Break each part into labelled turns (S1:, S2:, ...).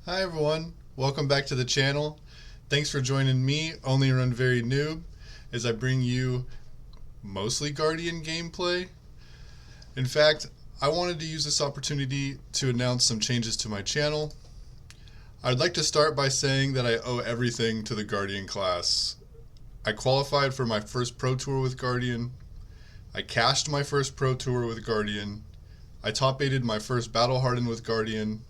S1: Hi everyone, welcome back to the channel. Thanks for joining me, Only Run Very Noob, as I bring you mostly Guardian gameplay. In fact, I wanted to use this opportunity to announce some changes to my channel. I'd like to start by saying that I owe everything to the Guardian class. I qualified for my first Pro Tour with Guardian. I cashed my first Pro Tour with Guardian. I top 8'd my first Battle Hardened with Guardian.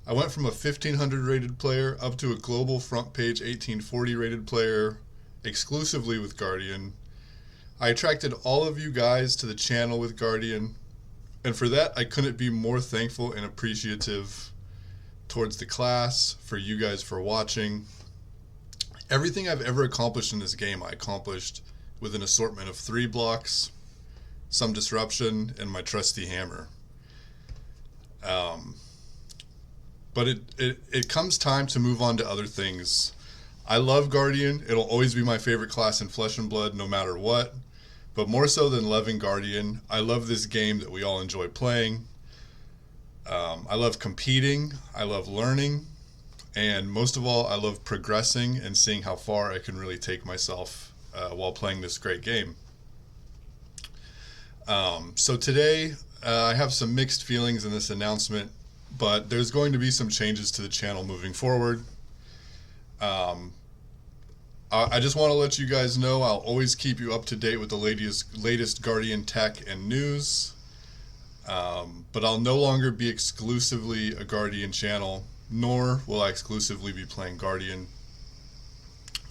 S1: I went from a 1500 rated player up to a global front page 1840 rated player exclusively with Guardian. I attracted all of you guys to the channel with Guardian, and for that I couldn't be more thankful and appreciative towards the class, for you guys for watching. Everything I've ever accomplished in this game I accomplished with an assortment of 3 blocks, some disruption, and my trusty hammer. But it comes time to move on to other things. I love Guardian. It'll always be my favorite class in Flesh and Blood no matter what. But more so than loving Guardian, I love this game that we all enjoy playing. I love competing. I love learning. And most of all, I love progressing and seeing how far I can really take myself while playing this great game. So today, I have some mixed feelings in this announcement, but there's going to be some changes to the channel moving forward. I just want to let you guys know I'll always keep you up to date with the latest Guardian tech and news, but I'll no longer be exclusively a Guardian channel, nor will I exclusively be playing Guardian.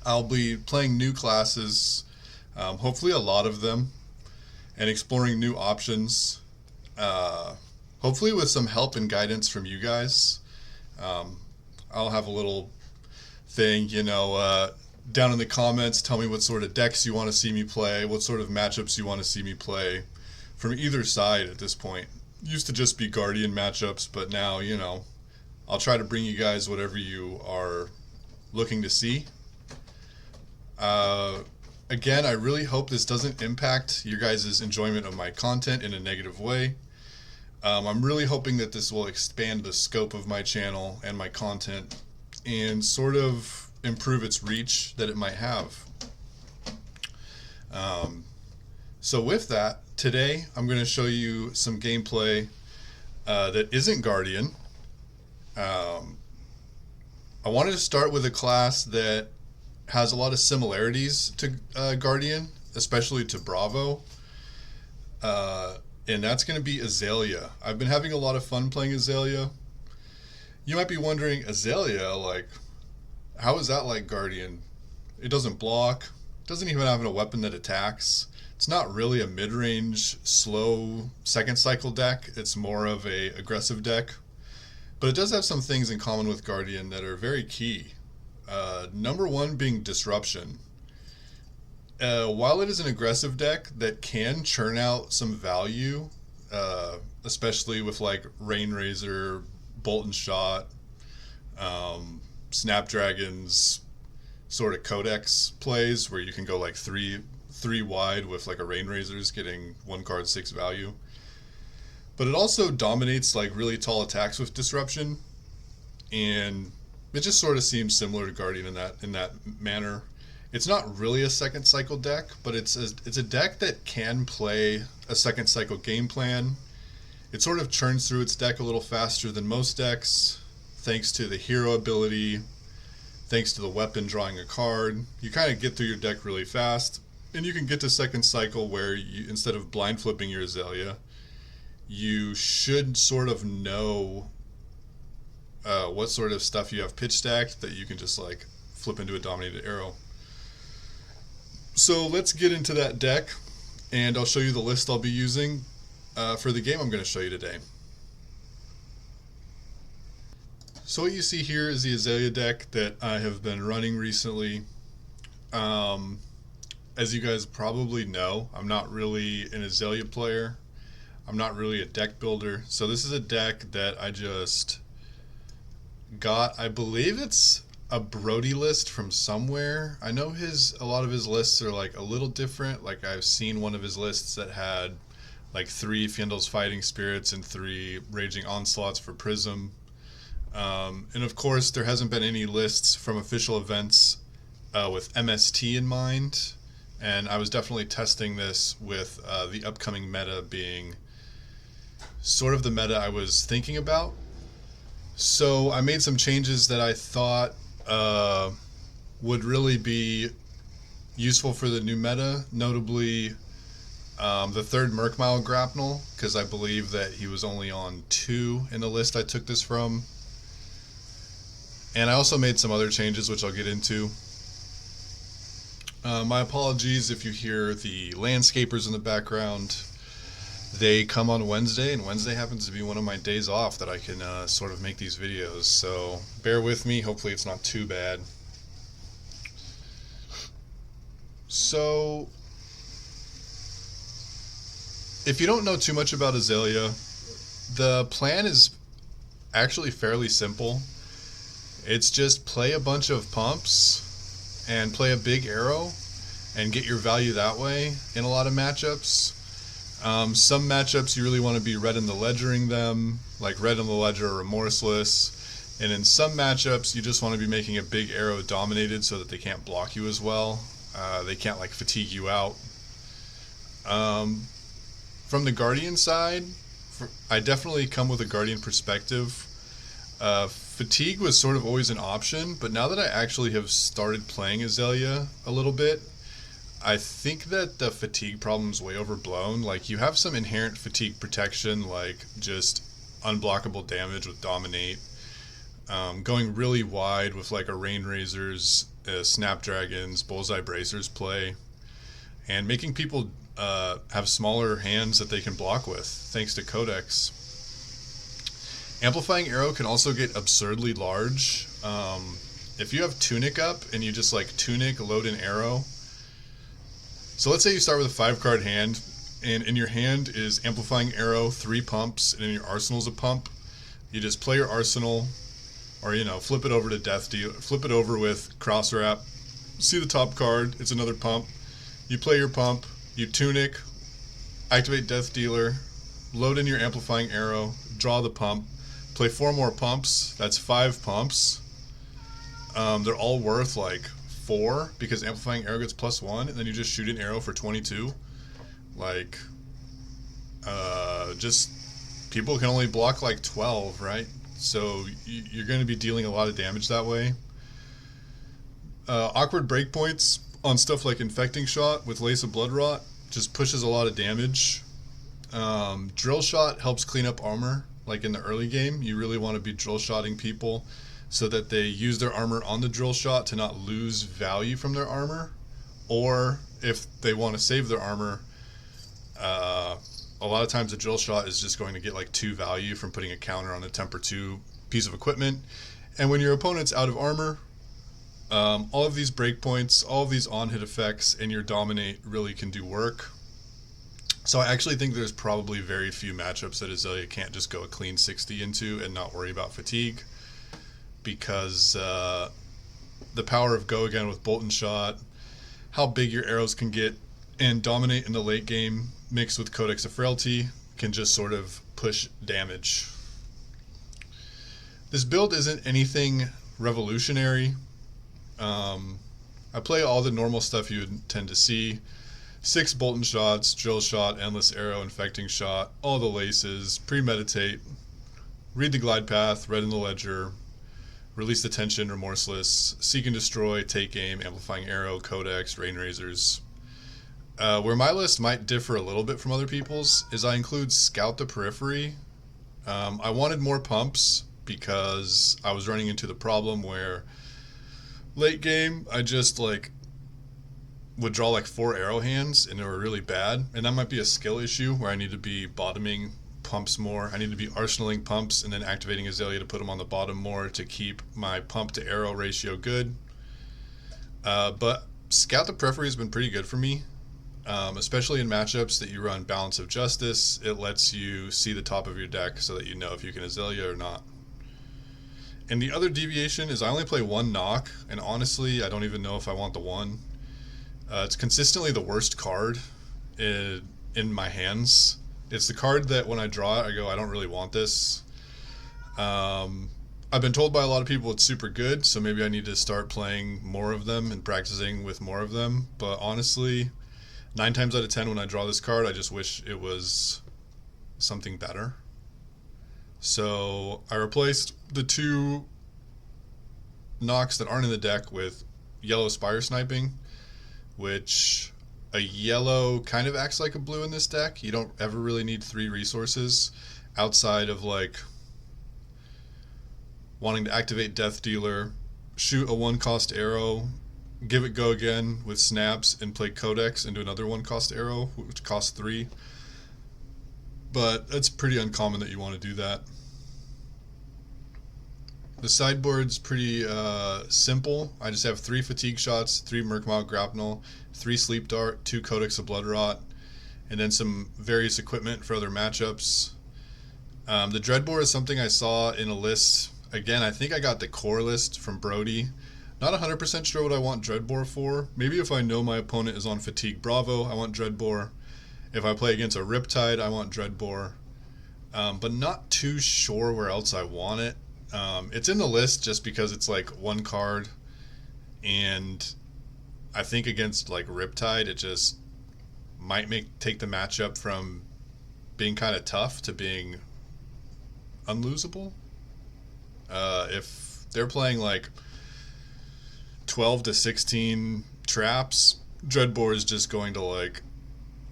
S1: I'll be playing new classes, hopefully a lot of them, and exploring new options. Hopefully with some help and guidance from you guys. I'll have a little thing, down in the comments, tell me what sort of decks you want to see me play, what sort of matchups you want to see me play from either side at this point. Used to just be Guardian matchups, but now, I'll try to bring you guys whatever you are looking to see. Again, I really hope this doesn't impact your guys' enjoyment of my content in a negative way. I'm really hoping that this will expand the scope of my channel and my content and sort of improve its reach that it might have. So with that, today I'm going to show you some gameplay that isn't Guardian. I wanted to start with a class that has a lot of similarities to Guardian, especially to Bravo. And that's going to be Azalea. I've been having a lot of fun playing Azalea. You might be wondering, Azalea, how is that like Guardian? It doesn't block, doesn't even have a weapon that attacks. It's not really a mid-range, slow second cycle deck. It's more of a aggressive deck. But it does have some things in common with Guardian that are very key. Number one being disruption. While it is an aggressive deck that can churn out some value, especially with Rain Razor, Bolt and Shot, Snapdragon's sort of Codex plays where you can go three wide with a Rain Razor's getting 1 card 6 value. But it also dominates really tall attacks with disruption, and it just sort of seems similar to Guardian in that manner. It's not really a second cycle deck, but it's a deck that can play a second cycle game plan. It sort of churns through its deck a little faster than most decks, thanks to the hero ability, thanks to the weapon drawing a card. You kind of get through your deck really fast, and you can get to second cycle where you, instead of blind flipping your Azalea, you should sort of know what sort of stuff you have pitch stacked that you can just flip into a dominated arrow. So let's get into that deck, and I'll show you the list I'll be using for the game I'm going to show you today. So what you see here is the Azalea deck that I have been running recently. As you guys probably know, I'm not really an Azalea player. I'm not really a deck builder. So this is a deck that I just got. I believe it's a Brody list from somewhere. I know a lot of his lists are a little different. I've seen one of his lists that had 3 Fyendel's Fighting Spirits and 3 Raging Onslaughts for Prism. And of course, there hasn't been any lists from official events with MST in mind. And I was definitely testing this with the upcoming meta being sort of the meta I was thinking about. So I made some changes that I thought would really be useful for the new meta, notably the third Merkmile grapnel, because I believe that he was only on 2 in the list I took this from. And I also made some other changes, which I'll get into. My apologies if you hear the landscapers in the background. They come on Wednesday, and Wednesday happens to be one of my days off that I can sort of make these videos. So bear with me. Hopefully it's not too bad. So if you don't know too much about Azalea, the plan is actually fairly simple. It's just play a bunch of pumps and play a big arrow and get your value that way in a lot of matchups. Some matchups you really want to be red in the ledgering them, like red in the ledger or remorseless. And in some matchups you just want to be making a big arrow dominated so that they can't block you as well. They can't like fatigue you out. From the Guardian side, I definitely come with a Guardian perspective. Fatigue was sort of always an option, but now that I actually have started playing Azalea a little bit, I think that the fatigue problem's way overblown. Like, you have some inherent fatigue protection, like just unblockable damage with Dominate, going really wide with like a Rain Razors, Snapdragons, Bullseye Bracers play, and making people have smaller hands that they can block with, thanks to Codex. Amplifying Arrow can also get absurdly large. If you have Tunic up and you just like Tunic, load an arrow. So let's say you start with a 5-card hand, and in your hand is Amplifying Arrow, 3 pumps, and in your arsenal's a pump. You just play your arsenal, or flip it over to Death Deal, flip it over with Cross Wrap. See the top card, it's another pump. You play your pump, you Tunic, activate Death Dealer, load in your Amplifying Arrow, draw the pump, play 4 more pumps. That's 5 pumps. They're all worth like 4 because Amplifying Arrow gets +1, and then you just shoot an arrow for 22. Like, just people can only block like 12, right? So you're going to be dealing a lot of damage that way. Awkward breakpoints on stuff like Infecting Shot with Lace of Blood Rot just pushes a lot of damage. Drill Shot helps clean up armor. Like in the early game, you really want to be drill shotting people so that they use their armor on the drill shot to not lose value from their armor. Or if they want to save their armor, a lot of times a drill shot is just going to get like 2 value from putting a counter on a Temper 2 piece of equipment. And when your opponent's out of armor, all of these breakpoints, all of these on-hit effects, and your Dominate really can do work. So I actually think there's probably very few matchups that Azalea can't just go a clean 60 into and not worry about fatigue, because the power of Go Again with Bolt and Shot, how big your arrows can get, and Dominate in the late game mixed with Codex of Frailty can just sort of push damage. This build isn't anything revolutionary. I play all the normal stuff you would tend to see. 6 Bolt and Shots, Drill Shot, Endless Arrow, Infecting Shot, all the laces, Premeditate, Read the Glide Path, Red in the Ledger, Release the Tension, Remorseless, Seek and Destroy, Take Aim, Amplifying Arrow, Codex, Rain Razors. Where my list might differ a little bit from other people's is I include Scout the Periphery. I wanted more pumps because I was running into the problem where late game I just like would draw like 4 arrow hands and they were really bad, and that might be a skill issue where I need to be bottoming pumps more. I need to be arsenaling pumps and then activating Azalea to put them on the bottom more to keep my pump to arrow ratio good. But Scout the Periphery has been pretty good for me, especially in matchups that you run Balance of Justice. It lets you see the top of your deck so that you know if you can Azalea or not. And the other deviation is I only play 1 knock, and honestly I don't even know if I want the 1. It's consistently the worst card in my hands. It's the card that when I draw it, I go, I don't really want this. I've been told by a lot of people it's super good, so maybe I need to start playing more of them and practicing with more of them. But honestly, 9 times out of 10 when I draw this card, I just wish it was something better. So I replaced the 2 knocks that aren't in the deck with yellow Spire Sniping, which a yellow kind of acts like a blue in this deck. You don't ever really need 3 resources outside of like wanting to activate Death Dealer, shoot a 1-cost arrow, give it go again with snaps, and play Codex into another 1-cost arrow, which costs 3. But it's pretty uncommon that you want to do that. The sideboard's pretty simple. I just have 3 Fatigue Shots, 3 Murkmile Grapnel, 3 Sleep Dart, 2 Codex of Bloodrot, and then some various equipment for other matchups. The Dreadbore is something I saw in a list. Again, I think I got the core list from Brody. Not 100% sure what I want Dreadbore for. Maybe if I know my opponent is on Fatigue Bravo, I want Dreadbore. If I play against a Riptide, I want Dreadbore. But not too sure where else I want it. It's in the list just because it's like 1 card, and I think against like Riptide, it just might take the matchup from being kind of tough to being unlosable. If they're playing like 12 to 16 traps, Dreadbore is just going to like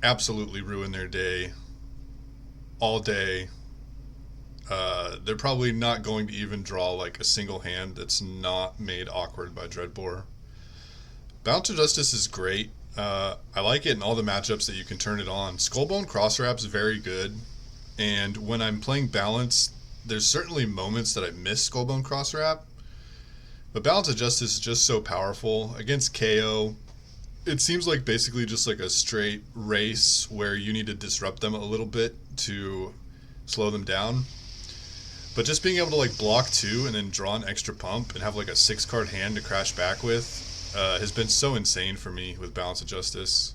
S1: absolutely ruin their day all day. They're probably not going to even draw like a single hand that's not made awkward by Dreadbore. Balance of Justice is great. I like it in all the matchups that you can turn it on. Skullbone Crosswrap's very good, and when I'm playing Balance, there's certainly moments that I miss Skullbone Crosswrap, but Balance of Justice is just so powerful. Against KO, it seems like basically just like a straight race where you need to disrupt them a little bit to slow them down. But just being able to like block 2 and then draw an extra pump and have like a 6-card hand to crash back with has been so insane for me with Balance of Justice.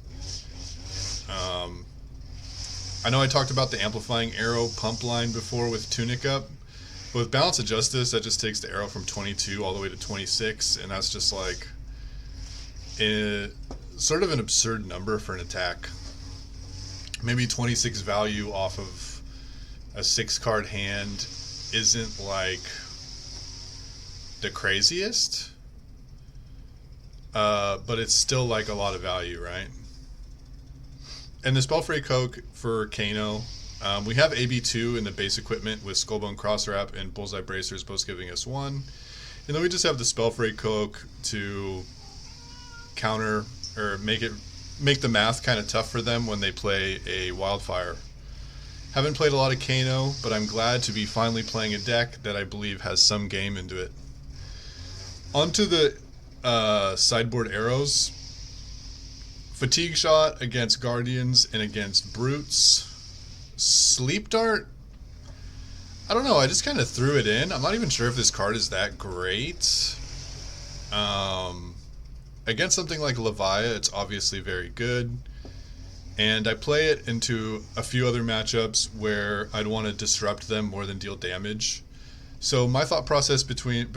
S1: I know I talked about the Amplifying Arrow pump line before with Tunic Up, but with Balance of Justice, that just takes the arrow from 22 all the way to 26, and that's just like sort of an absurd number for an attack. Maybe 26 value off of a 6-card hand isn't like the craziest, but it's still like a lot of value, right? And the Spellfray Coke for Kano, we have AB2 in the base equipment with Skullbone Crosswrap and Bullseye Bracers both giving us 1. And then we just have the Spellfray Coke to counter or make the math kind of tough for them when they play a Wildfire. Haven't played a lot of Kano, but I'm glad to be finally playing a deck that I believe has some game into it. Onto the sideboard arrows. Fatigue Shot against Guardians and against Brutes. Sleep Dart, I don't know, I just kind of threw it in. I'm not even sure if this card is that great. Against something like Leviah, it's obviously very good. And I play it into a few other matchups where I'd want to disrupt them more than deal damage. So my thought process behind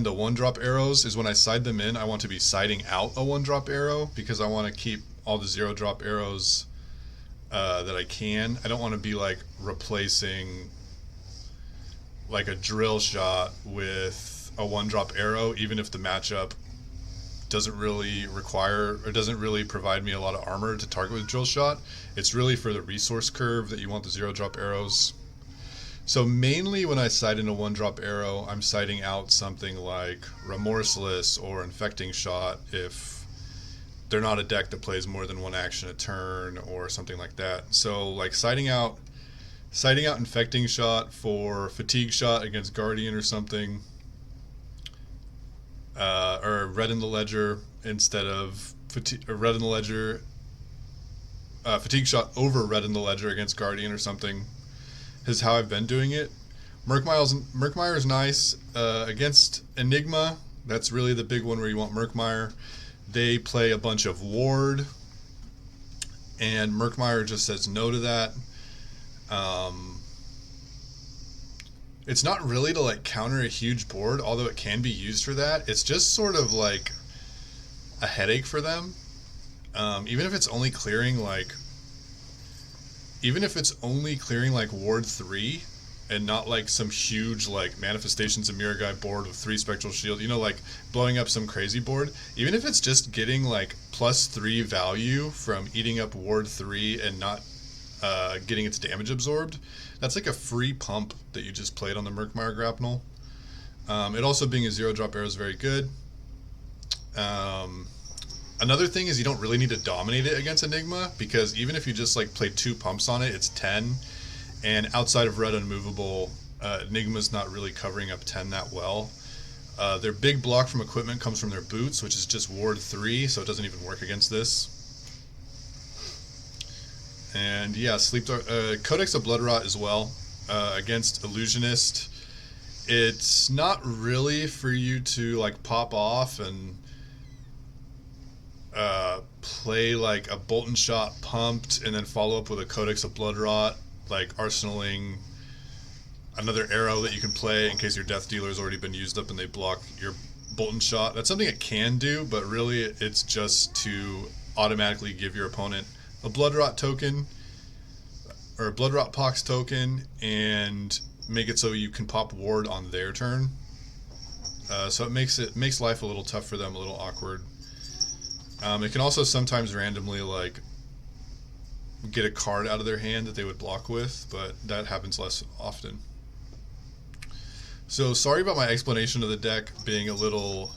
S1: the 1-drop arrows is when I side them in, I want to be siding out a 1-drop arrow because I want to keep all the 0-drop arrows that I can. I don't want to be like replacing like a drill shot with a 1-drop arrow, even if the matchup doesn't really require or doesn't really provide me a lot of armor to target with drill shot. It's really for the resource curve that you want the 0-drop arrows. So mainly when I side in a 1-drop arrow, I'm siding out something like Remorseless or Infecting Shot if they're not a deck that plays more than 1 action a turn or something like that. So like siding out Infecting Shot for Fatigue Shot against Guardian or something, or Red in the Ledger instead of Fatigue Shot over Red in the Ledger against Guardian or something is how I've been doing it. Murkmire is nice against Enigma. That's really the big one where you want Murkmire. They play a bunch of Ward, and Murkmire just says no to that. It's not really to like counter a huge board, although it can be used for that. It's just sort of like a headache for them. Even if it's only clearing like, even if it's only clearing like Ward 3 and not like some huge like Manifestations of Mirror Guy board with 3 Spectral Shield, you know, like blowing up some crazy board, even if it's just getting like +3 value from eating up Ward 3 and not getting its damage absorbed, that's like a free pump that you just played on the Murkmire Grapnel. It also being a 0-drop arrow is very good. Another thing is you don't really need to dominate it against Enigma, because even if you just like play 2 pumps on it, it's 10. And outside of Red Unmovable, Enigma's not really covering up 10 that well. Their big block from equipment comes from their boots, which is just Ward 3, so it doesn't even work against this. And yeah, Sleep Dart, Codex of Bloodrot as well, against Illusionist. It's not really for you to like pop off and play like a Bolt and Shot pumped and then follow up with a Codex of Bloodrot, like arsenaling another arrow that you can play in case your Death Dealer has already been used up and they block your Bolt and Shot. That's something it can do, but really it's just to automatically give your opponent a Bloodrot token or a Bloodrot Pox token and make it so you can pop ward on their turn. So it makes life a little tough for them, a little awkward. It can also sometimes randomly like get a card out of their hand that they would block with, but that happens less often. So sorry about my explanation of the deck being a little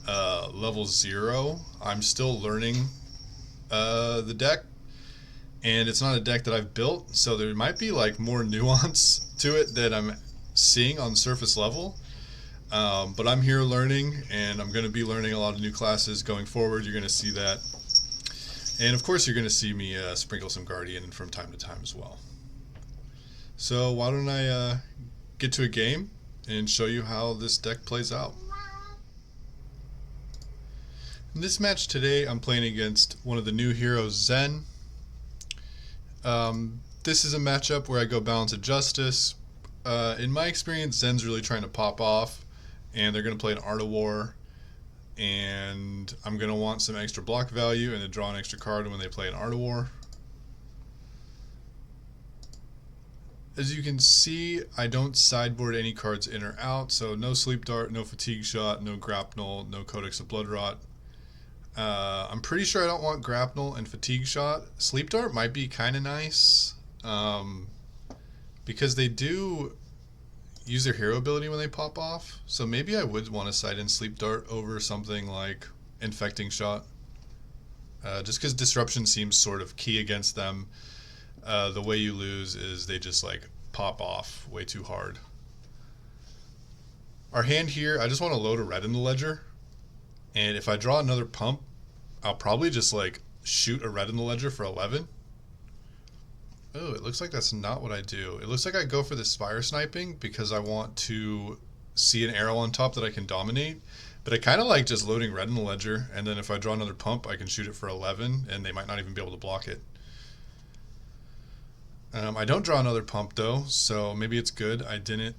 S1: level 0. I'm still learning the deck, and it's not a deck that I've built, so there might be like more nuance to it that I'm seeing on surface level. But I'm here learning, and I'm going to be learning a lot of new classes going forward. You're going to see that. And of course you're going to see me sprinkle some Guardian from time to time as well. So why don't I get to a game and show you how this deck plays out. In this match today, I'm playing against one of the new heroes, Zen. This is a matchup where I go Balance of Justice. In my experience, Zen's really trying to pop off, and they're going to play an Art of War, and I'm going to want some extra block value and to draw an extra card when they play an Art of War. As you can see, I don't sideboard any cards in or out, so no Sleep Dart, no Fatigue Shot, no Grapnel, no Codex of Bloodrot. I'm pretty sure I don't want Grapnel and Fatigue Shot. Sleep Dart might be kind of nice, because they do use their hero ability when they pop off, so maybe I would want to side in Sleep Dart over something like Infecting Shot, just because Disruption seems sort of key against them. The way you lose is they just like pop off way too hard. Our hand here, I just want to load a red in the ledger, and if I draw another pump, I'll probably just like shoot a red in the ledger for 11. Oh, it looks like that's not what I do. It looks like I go for the Spire Sniping because I want to see an arrow on top that I can dominate, but I kind of like just loading red in the ledger, and then if I draw another pump, I can shoot it for 11, and they might not even be able to block it. I don't draw another pump though, so maybe it's good I didn't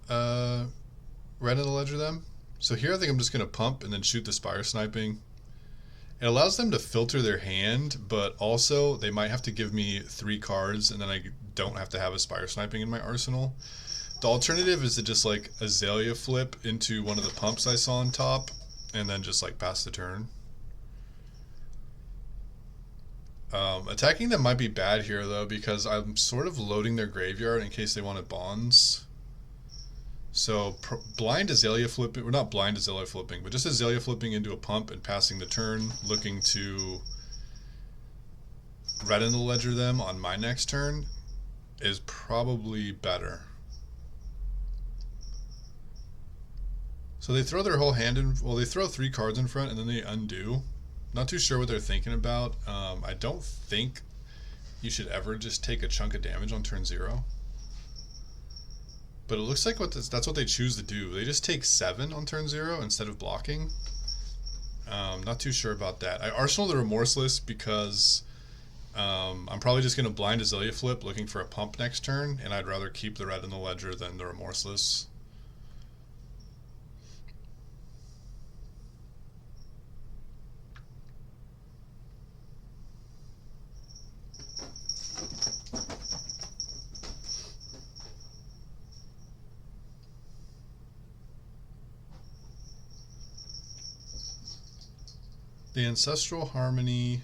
S1: red in the ledger them. So here I think I'm just going to pump and then shoot the Spire Sniping. It allows them to filter their hand, but also they might have to give me 3 cards, and then I don't have to have a Spire Sniping in my arsenal. The alternative is to just like Azalea flip into one of the pumps I saw on top, and then just like pass the turn. Attacking them might be bad here though, because I'm sort of loading their graveyard in case they wanted bonds. So blind Azalea flipping, or not blind Azalea flipping, but just Azalea flipping into a pump and passing the turn, looking to red in the ledger them on my next turn is probably better. So they throw their whole hand in, well they throw 3 cards in front and then they undo. Not too sure what they're thinking about. I don't think you should ever just take a chunk of damage on turn 0. But it looks like that's what they choose to do. They just take 7 on turn 0 instead of blocking. Not too sure about that. I Arsenal the Remorseless because I'm probably just going to blind Azalea flip looking for a pump next turn, and I'd rather keep the red in the ledger than the Remorseless. The Ancestral Harmony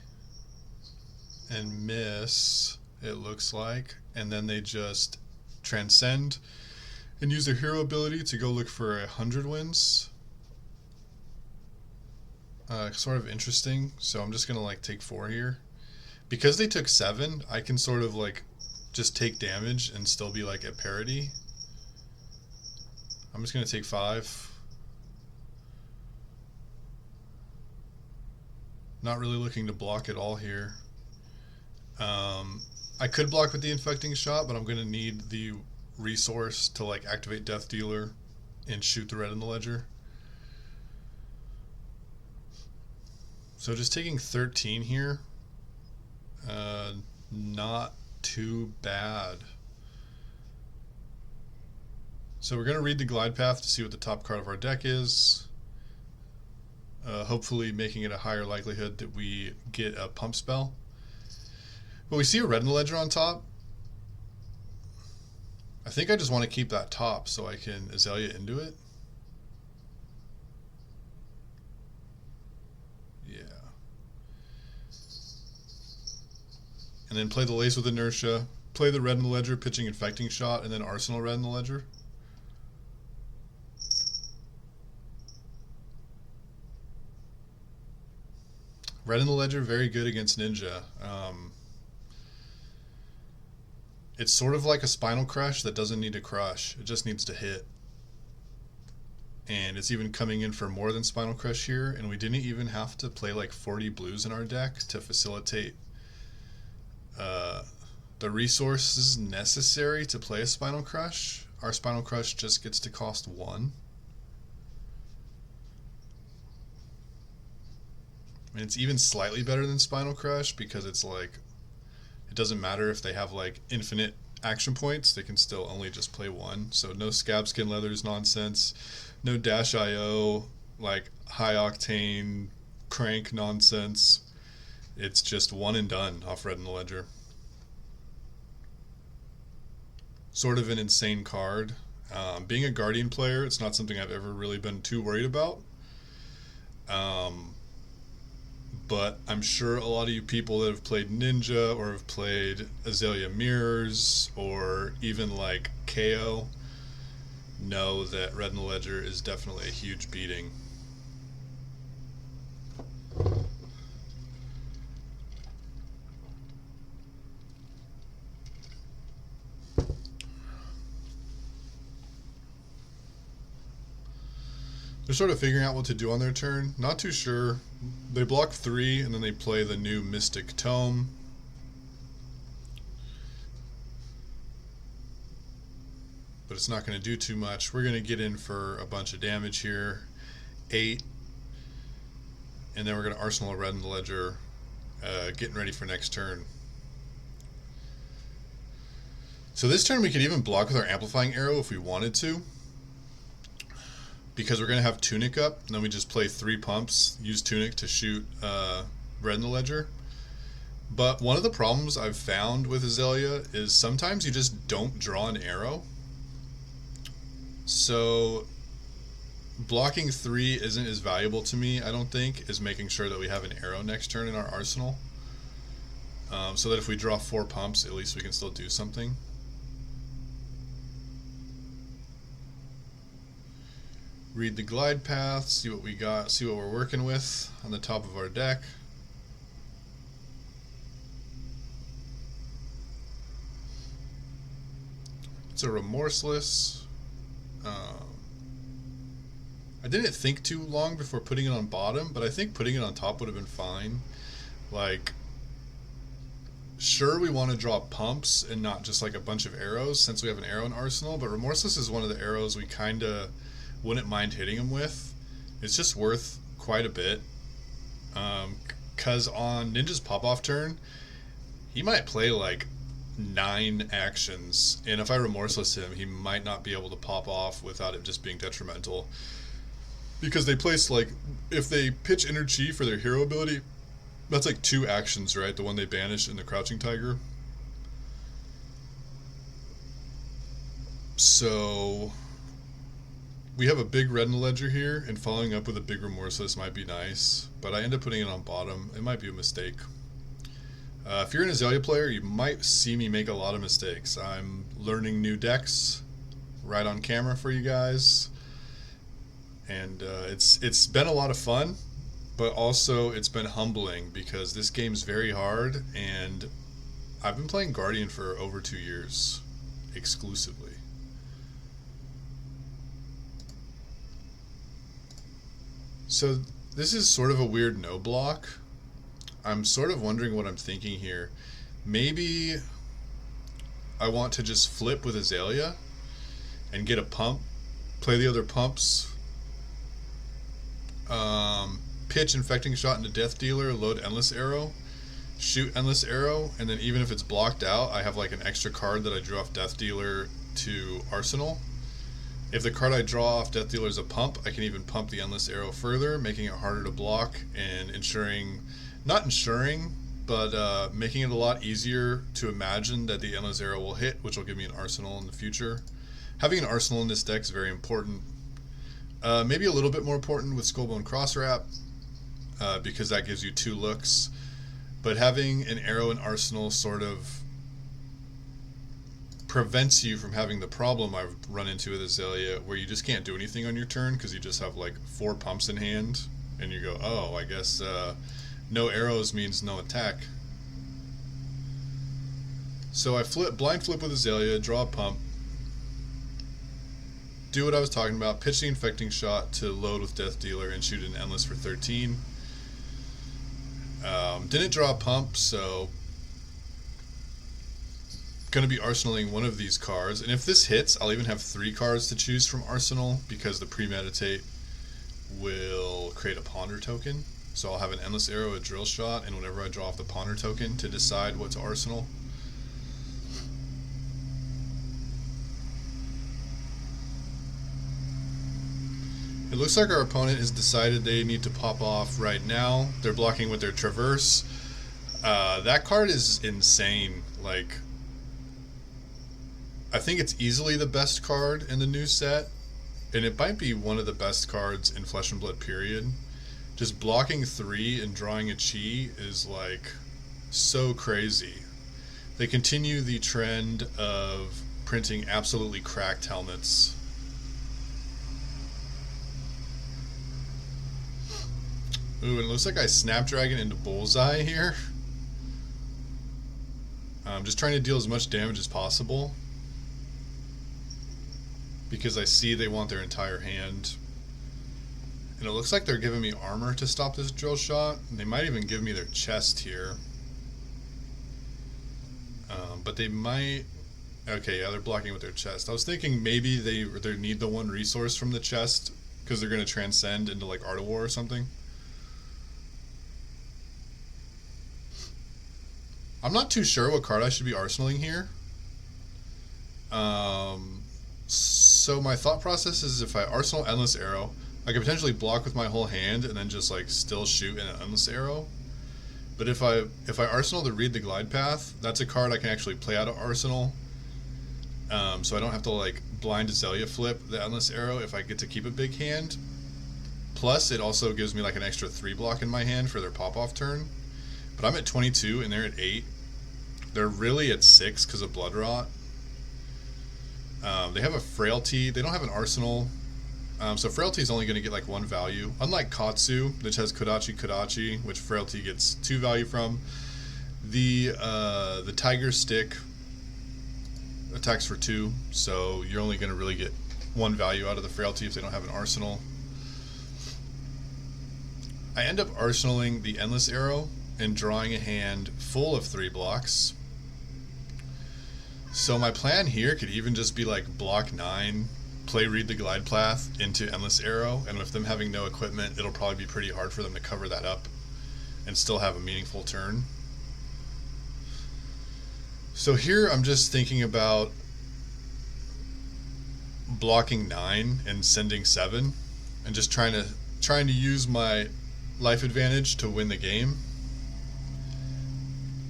S1: and miss, it looks like, and then they just transcend and use their hero ability to go look for 100 wins. Sort of interesting, so I'm just gonna like take 4 here. Because they took 7, I can sort of like just take damage and still be like at parity. I'm just gonna take 5. Not really looking to block at all here. I could block with the Infecting Shot, but I'm going to need the resource to like activate Death Dealer and shoot the red in the ledger. So just taking 13 here, not too bad. So we're going to read the glide path to see what the top card of our deck is. Hopefully making it a higher likelihood that we get a pump spell. But we see a red in the ledger on top. I think I just want to keep that top so I can Azalea into it. Yeah. And then play the Lace with Inertia, play the red in the ledger, pitching Infecting Shot, and then Arsenal red in the ledger. Red in the ledger, very good against Ninja. It's sort of like a Spinal Crush that doesn't need to crush. It just needs to hit. And it's even coming in for more than Spinal Crush here, and we didn't even have to play like 40 blues in our deck to facilitate the resources necessary to play a Spinal Crush. Our Spinal Crush just gets to cost 1. And it's even slightly better than Spinal Crush because it's like, it doesn't matter if they have like infinite action points, they can still only just play 1. So no Scab Skin Leathers nonsense, no Dash IO, like high octane crank nonsense. It's just 1 and done off red in the ledger. Sort of an insane card. Being a Guardian player, it's not something I've ever really been too worried about. But I'm sure a lot of you people that have played Ninja or have played Azalea Mirrors or even like KO know that red in the ledger is definitely a huge beating. They're sort of figuring out what to do on their turn. Not too sure. They block 3 and then they play the new Mystic Tome. But it's not going to do too much. We're going to get in for a bunch of damage here. 8. And then we're going to Arsenal a red in the ledger, getting ready for next turn. So this turn we could even block with our Amplifying Arrow if we wanted to, because we're going to have Tunic up, and then we just play 3 pumps, use Tunic to shoot red in the ledger. But one of the problems I've found with Azalea is sometimes you just don't draw an arrow. So blocking 3 isn't as valuable to me, I don't think, as making sure that we have an arrow next turn in our arsenal. So that if we draw 4 pumps, at least we can still do something. Read the glide path, see what we got, see what we're working with on the top of our deck. It's a Remorseless. I didn't think too long before putting it on bottom, but I think putting it on top would have been fine. Like, sure we want to draw pumps and not just like a bunch of arrows since we have an arrow in arsenal, but Remorseless is one of the arrows we kind of wouldn't mind hitting him with. It's just worth quite a bit. Because on Ninja's pop-off turn, he might play like 9 actions, and if I remorseless him, he might not be able to pop off without it just being detrimental. Because they place, like, if they pitch Inner Chi for their hero ability, that's like 2 actions, right? The one they banish in the Crouching Tiger. So we have a big red in the ledger here, and following up with a big remorseless might be nice, but I end up putting it on bottom. It might be a mistake. If you're an Azalea player, you might see me make a lot of mistakes. I'm learning new decks right on camera for you guys, and it's been a lot of fun, but also it's been humbling because this game's very hard, and I've been playing Guardian for over 2 years exclusively. So this is sort of a weird no block. I'm sort of wondering what I'm thinking here. Maybe I want to just flip with Azalea and get a pump, play the other pumps, pitch Infecting Shot into Death Dealer, load Endless Arrow, shoot Endless Arrow, and then even if it's blocked out, I have like an extra card that I drew off Death Dealer to Arsenal. If the card I draw off Death Dealer is a pump, I can even pump the Endless Arrow further, making it harder to block and making it a lot easier to imagine that the Endless Arrow will hit, which will give me an arsenal in the future. Having an arsenal in this deck is very important. Maybe a little bit more important with Skullbone Crosswrap, because that gives you 2 looks. But having an arrow in arsenal sort of prevents you from having the problem I've run into with Azalea, where you just can't do anything on your turn because you just have like 4 pumps in hand, and you go, oh, I guess no arrows means no attack. So I blind flip with Azalea, draw a pump, do what I was talking about, pitch the Infecting Shot to load with Death Dealer and shoot an Endless for 13. Didn't draw a pump, so going to be arsenaling one of these cards, and if this hits, I'll even have 3 cards to choose from Arsenal because the Premeditate will create a Ponder token. So I'll have an Endless Arrow, a Drill Shot, and whenever I draw off the Ponder token to decide what to Arsenal. It looks like our opponent has decided they need to pop off right now. They're blocking with their Traverse. That card is insane. Like, I think it's easily the best card in the new set, and it might be one of the best cards in Flesh and Blood, period. Just blocking 3 and drawing a Chi is like so crazy. They continue the trend of printing absolutely cracked helmets. Ooh, and it looks like I Snapdragon into Bullseye here. I'm just trying to deal as much damage as possible, because I see they want their entire hand. And it looks like they're giving me armor to stop this Drill Shot. And they might even give me their chest here. But they might... Okay, yeah, they're blocking with their chest. I was thinking maybe they need the 1 resource from the chest because they're going to transcend into like Art of War or something. I'm not too sure what card I should be arsenaling here. So my thought process is if I arsenal Endless Arrow, I could potentially block with my whole hand and then just like still shoot in an Endless Arrow. But if I arsenal to Read the Glide Path, that's a card I can actually play out of Arsenal. So I don't have to like blind Azalea flip the Endless Arrow if I get to keep a big hand. Plus it also gives me like an extra 3 block in my hand for their pop-off turn. But I'm at 22 and they're at 8. They're really at 6 because of Blood Rot. They have a Frailty. They don't have an Arsenal. So Frailty is only going to get like 1 value. Unlike Katsu, which has Kodachi, which Frailty gets 2 value from. The Tiger Stick attacks for 2, so you're only going to really get 1 value out of the Frailty if they don't have an Arsenal. I end up arsenaling the Endless Arrow and drawing a hand full of 3 blocks. So my plan here could even just be like block 9, play Read the Glide Path into Endless Arrow, and with them having no equipment, it'll probably be pretty hard for them to cover that up and still have a meaningful turn. So here I'm just thinking about blocking 9 and sending 7 and just trying to use my life advantage to win the game.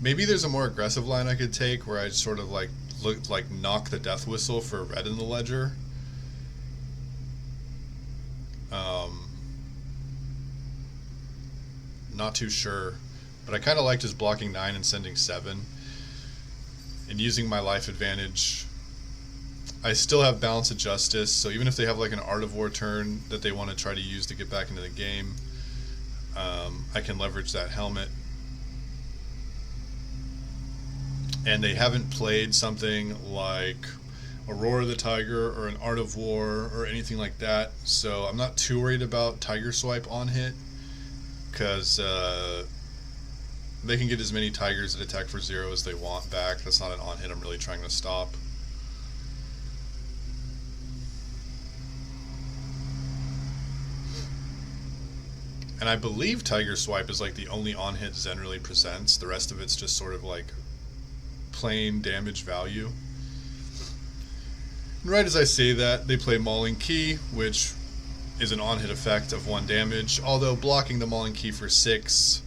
S1: Maybe there's a more aggressive line I could take where I sort of like knock the death whistle for red in the ledger. Not too sure, but I kind of like just blocking 9 and sending 7 and using my life advantage. I still have Balance of Justice, so even if they have like an Art of War turn that they want to try to use to get back into the game, I can leverage that helmet. And they haven't played something like Aurora the Tiger or an Art of War or anything like that, so I'm not too worried about Tiger Swipe on hit, because they can get as many Tigers that attack for 0 as they want back. That's not an on hit I'm really trying to stop. And I believe Tiger Swipe is like the only on hit Zen really presents. The rest of it's just sort of like plain damage value. And right as I say that, they play Mauling Key, which is an on hit effect of 1 damage, although blocking the Mauling Key for 6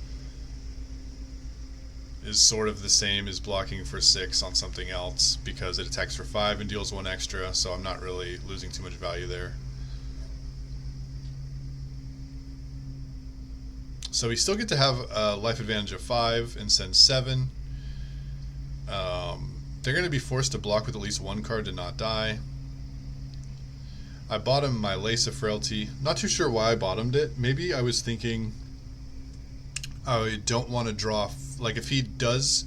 S1: is sort of the same as blocking for 6 on something else, because it attacks for 5 and deals 1 extra, so I'm not really losing too much value there. So we still get to have a life advantage of 5 and send 7. They're going to be forced to block with at least 1 card to not die. I bottomed my Lace of Frailty. Not too sure why I bottomed it. Maybe I was thinking I don't want to draw, like if he does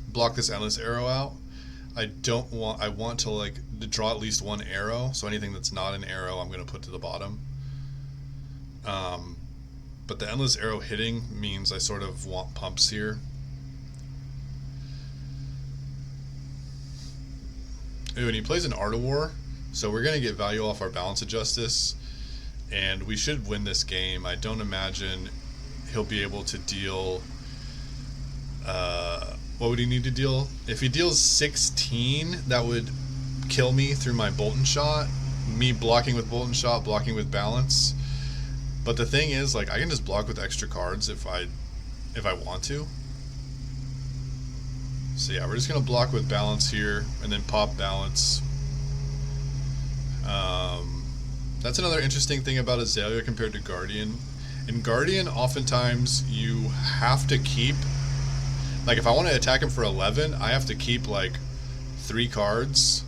S1: block this Endless Arrow out, I want to like to draw at least 1 arrow, so anything that's not an arrow I'm going to put to the bottom. But the Endless Arrow hitting means I sort of want pumps here. Ooh, and he plays an Art of War, so we're going to get value off our Balance of Justice, and we should win this game. I don't imagine he'll be able to deal... what would he need to deal? If he deals 16, that would kill me through my Bolt and Shot. Me blocking with Bolt and Shot, blocking with Balance. But the thing is, like, I can just block with extra cards if I want to. So yeah, we're just gonna block with Balance here, and then pop Balance. That's another interesting thing about Azalea compared to Guardian. In Guardian, oftentimes you have to keep, like if I want to attack him for 11, I have to keep like 3 cards,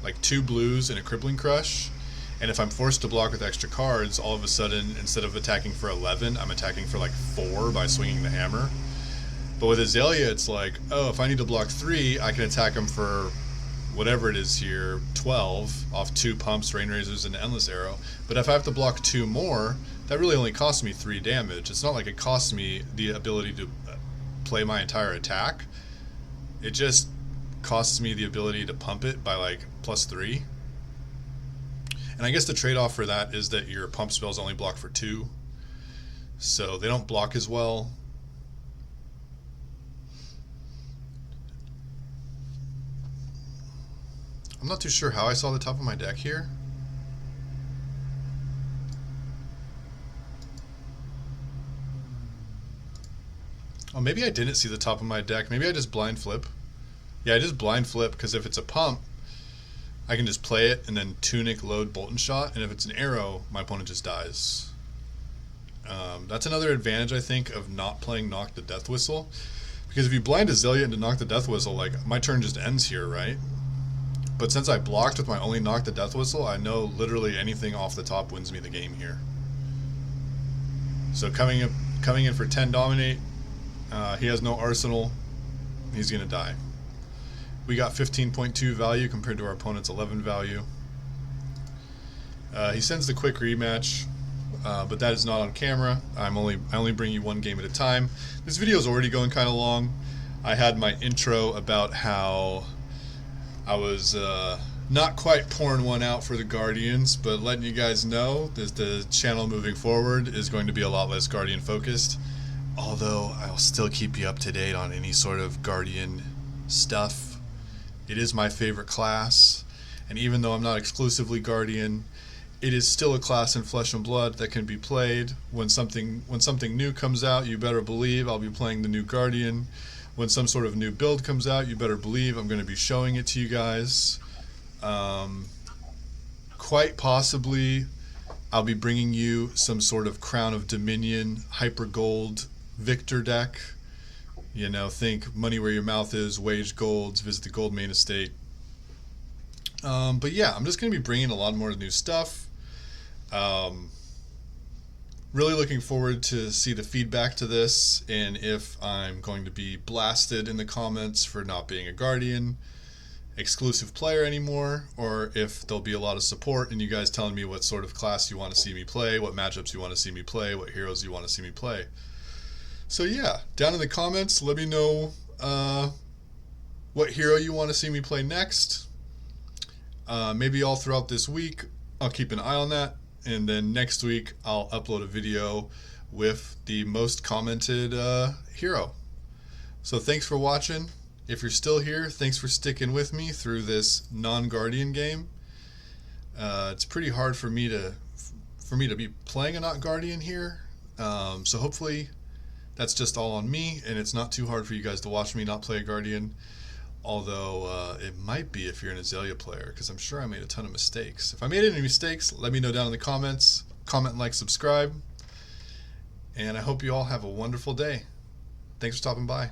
S1: like 2 blues and a Crippling Crush. And if I'm forced to block with extra cards, all of a sudden, instead of attacking for 11, I'm attacking for like 4 by swinging the hammer. But with Azalea, it's like, oh, if I need to block 3, I can attack him for whatever it is here, 12, off 2 pumps, Rain Razors, and Endless Arrow. But if I have to block 2 more, that really only costs me 3 damage. It's not like it costs me the ability to play my entire attack. It just costs me the ability to pump it by like +3. And I guess the trade-off for that is that your pump spells only block for 2, so they don't block as well. I'm not too sure how I saw the top of my deck here. Oh, maybe I didn't see the top of my deck. Maybe I just blind flip. Yeah, I just blind flip, because if it's a pump, I can just play it and then Tunic, load, Bolt and Shot, and if it's an arrow, my opponent just dies. That's another advantage, I think, of not playing Knock the Death Whistle, because if you blind Azalea into Knock the Death Whistle, like, my turn just ends here, right? But since I blocked with my only Knock the Death Whistle, I know literally anything off the top wins me the game here. So coming in for 10 Dominate, he has no Arsenal, he's going to die. We got 15.2 value compared to our opponent's 11 value. He sends the quick rematch, but that is not on camera. I only bring you 1 game at a time. This video is already going kind of long. I had my intro about how I was not quite pouring one out for the Guardians, but letting you guys know that the channel moving forward is going to be a lot less Guardian focused. Although I'll still keep you up to date on any sort of Guardian stuff. It is my favorite class, and even though I'm not exclusively Guardian, it is still a class in Flesh and Blood that can be played. When something new comes out, you better believe I'll be playing the new Guardian. When some sort of new build comes out, you better believe I'm going to be showing it to you guys. Quite possibly, I'll be bringing you some sort of Crown of Dominion, Hyper Gold, Victor deck. You know, think money where your mouth is, wage golds, visit the gold main estate. But yeah, I'm just going to be bringing a lot more new stuff. Really looking forward to see the feedback to this, and if I'm going to be blasted in the comments for not being a Guardian exclusive player anymore, or if there'll be a lot of support and you guys telling me what sort of class you want to see me play, what matchups you want to see me play, what heroes you want to see me play. So yeah, down in the comments, let me know what hero you want to see me play next. Maybe all throughout this week, I'll keep an eye on that. And then next week, I'll upload a video with the most commented hero. So thanks for watching. If you're still here, thanks for sticking with me through this non-Guardian game. It's pretty hard for me to be playing a not Guardian here. So hopefully that's just all on me, and it's not too hard for you guys to watch me not play a Guardian. Although it might be if you're an Azalea player, because I'm sure I made a ton of mistakes. If I made any mistakes, let me know down in the comments. Comment, like, subscribe. And I hope you all have a wonderful day. Thanks for stopping by.